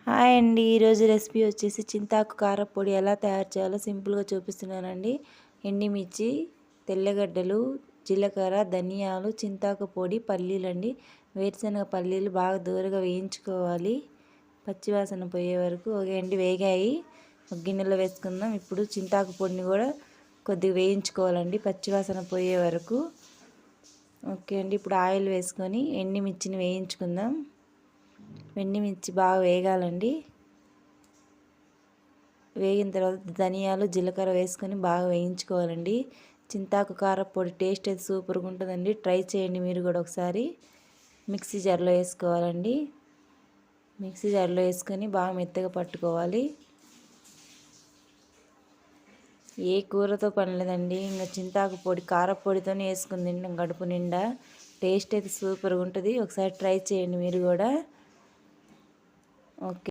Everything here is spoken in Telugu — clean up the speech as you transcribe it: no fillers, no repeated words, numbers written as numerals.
హాయ్ అండి. ఈరోజు రెసిపీ వచ్చేసి చింతాకు కారపొడి ఎలా తయారు చేయాలో సింపుల్గా చూపిస్తున్నానండి. ఎండిమిర్చి, తెల్లగడ్డలు, జీలకర్ర, ధనియాలు, చింతాకు పొడి, పల్లీలండి. వేరుశనగ పల్లీలు బాగా దూరగా వేయించుకోవాలి, పచ్చివాసన పోయే వరకు. ఓకే అండి, వేగాయి. ఒక గిన్నెలో వేసుకుందాం. ఇప్పుడు చింతాకు పొడిని కూడా కొద్దిగా వేయించుకోవాలండి, పచ్చివాసన పోయే వరకు. ఓకే అండి, ఇప్పుడు ఆయిల్ వేసుకొని ఎండిమిర్చిని వేయించుకుందాం. ఎండుమిర్చి బాగా వేగాలండి. వేగిన తర్వాత ధనియాలు, జీలకర్ర వేసుకొని బాగా వేయించుకోవాలండి. చింతాకు కారపొడి టేస్ట్ అయితే సూపర్గా ఉంటుందండి. ట్రై చేయండి మీరు కూడా ఒకసారి. మిక్సీ జార్లో వేసుకోవాలండి. మిక్సీ జార్లో వేసుకొని బాగా మెత్తగా పట్టుకోవాలి. ఏ కూరతో పని లేదండి, ఇంకా చింతాకు పొడి కారపొడితోనే వేసుకుని తింటాం కడుపు నిండా. టేస్ట్ అయితే సూపర్గా ఉంటుంది. ఒకసారి ట్రై చేయండి మీరు కూడా. ఓకే.